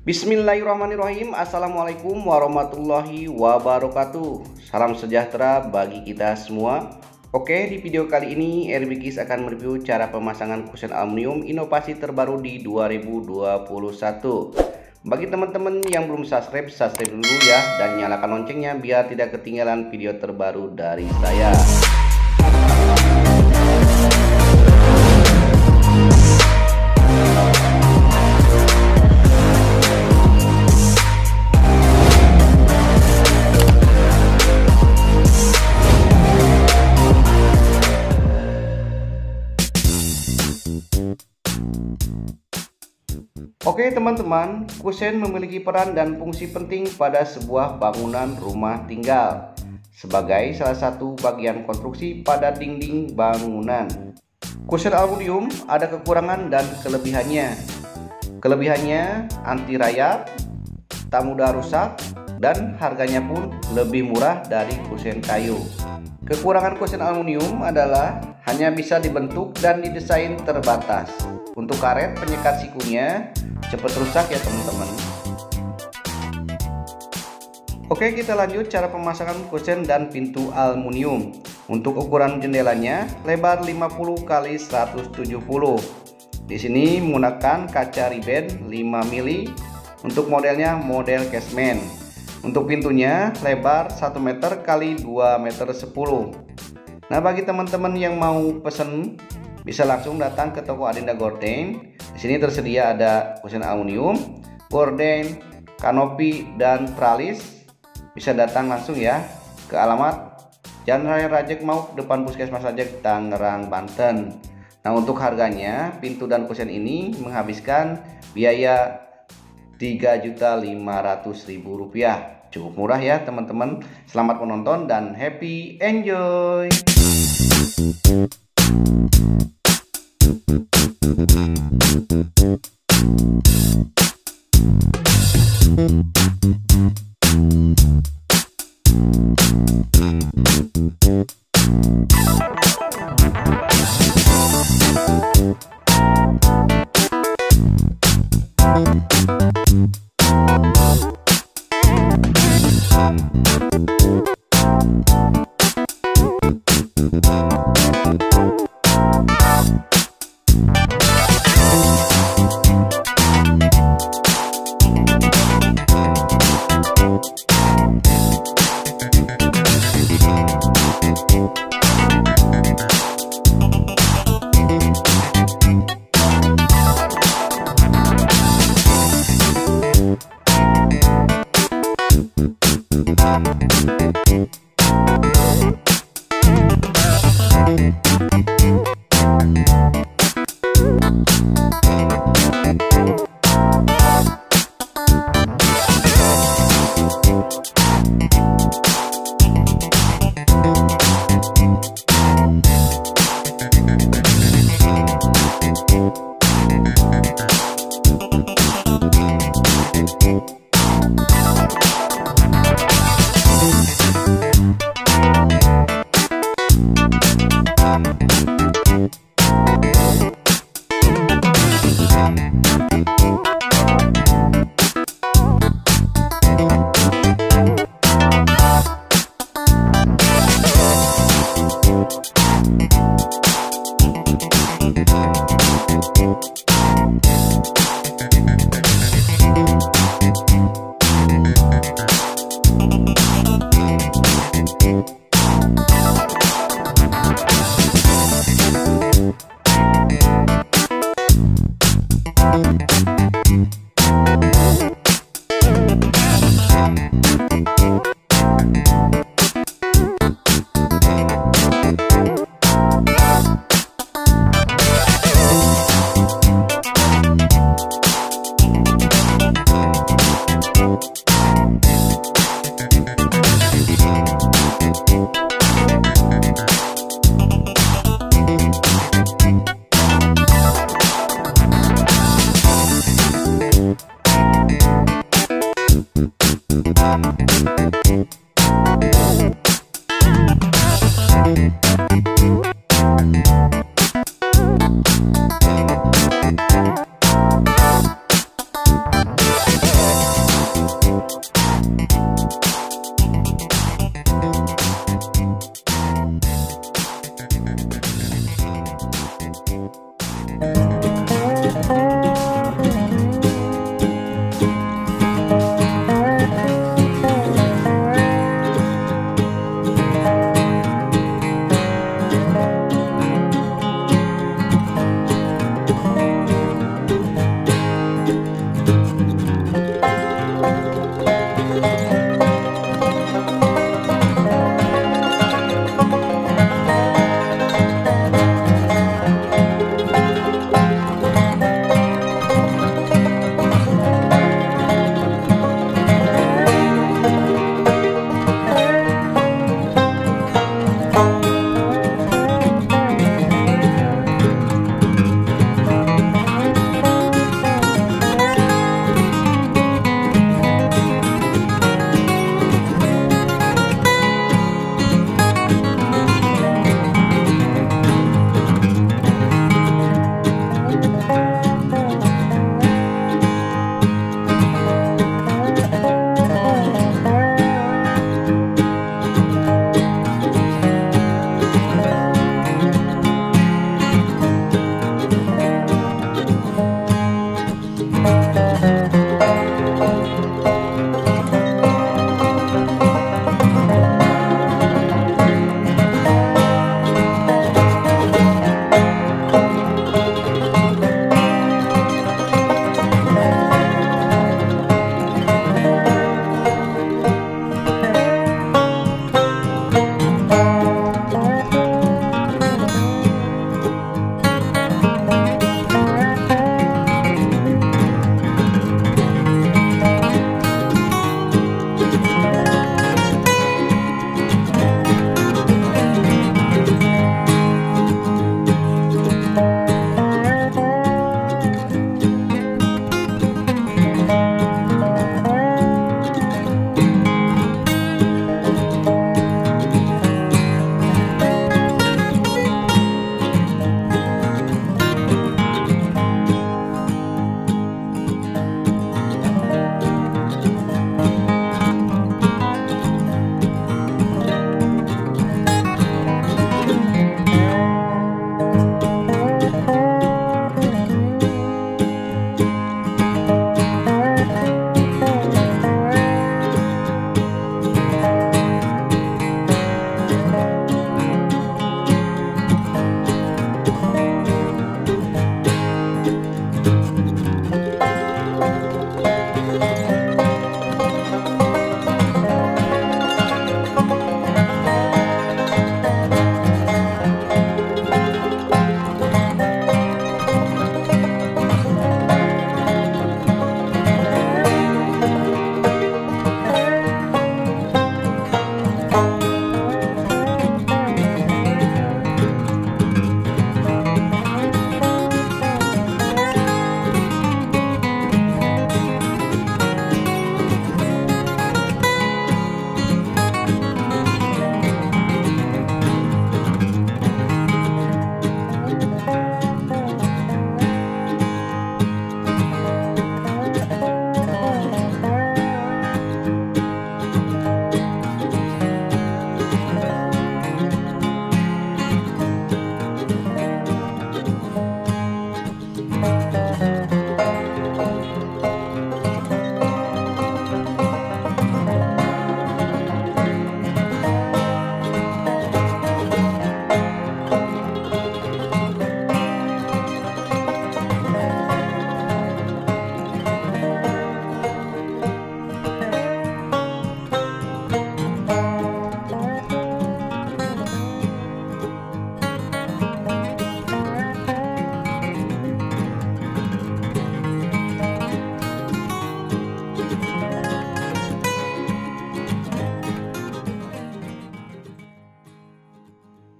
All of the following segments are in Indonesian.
Bismillahirrahmanirrahim. Assalamualaikum warahmatullahi wabarakatuh. Salam sejahtera bagi kita semua. Oke, di video kali ini Erbikis akan mereview cara pemasangan kusen aluminium inovasi terbaru di 2021. Bagi teman-teman yang belum subscribe dulu ya, dan nyalakan loncengnya biar tidak ketinggalan video terbaru dari saya. Oke teman-teman, kusen memiliki peran dan fungsi penting pada sebuah bangunan rumah tinggal sebagai salah satu bagian konstruksi pada dinding bangunan. Kusen aluminium ada kekurangan dan kelebihannya. Kelebihannya anti rayap, tak mudah rusak, dan harganya pun lebih murah dari kusen kayu. Kekurangan kusen aluminium adalah hanya bisa dibentuk dan didesain terbatas. Untuk karet penyekat sikunya cepat rusak ya teman-teman. Oke, kita lanjut cara pemasangan kusen dan pintu aluminium. Untuk ukuran jendelanya lebar 50 x 170. Di sini menggunakan kaca riben 5 mili. Untuk modelnya model casement. Untuk pintunya lebar 1 meter x 2 meter 10. Nah, bagi teman-teman yang mau pesen bisa langsung datang ke toko Adinda Gorden. Di sini tersedia ada kusen aluminium, gorden, kanopi, dan tralis. Bisa datang langsung ya ke alamat Jalan Raya Rajek Mauk, depan Puskesmas Rajek, Tangerang, Banten. Nah, untuk harganya pintu dan kusen ini menghabiskan biaya Rp3.500.000. Cukup murah ya teman-teman. Selamat menonton dan happy enjoy.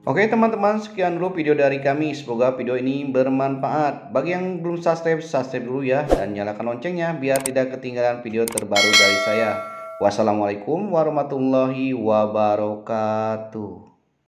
Oke teman-teman, sekian dulu video dari kami. Semoga video ini bermanfaat. Bagi yang belum subscribe, subscribe dulu ya. Dan nyalakan loncengnya biar tidak ketinggalan video terbaru dari saya. Wassalamualaikum warahmatullahi wabarakatuh.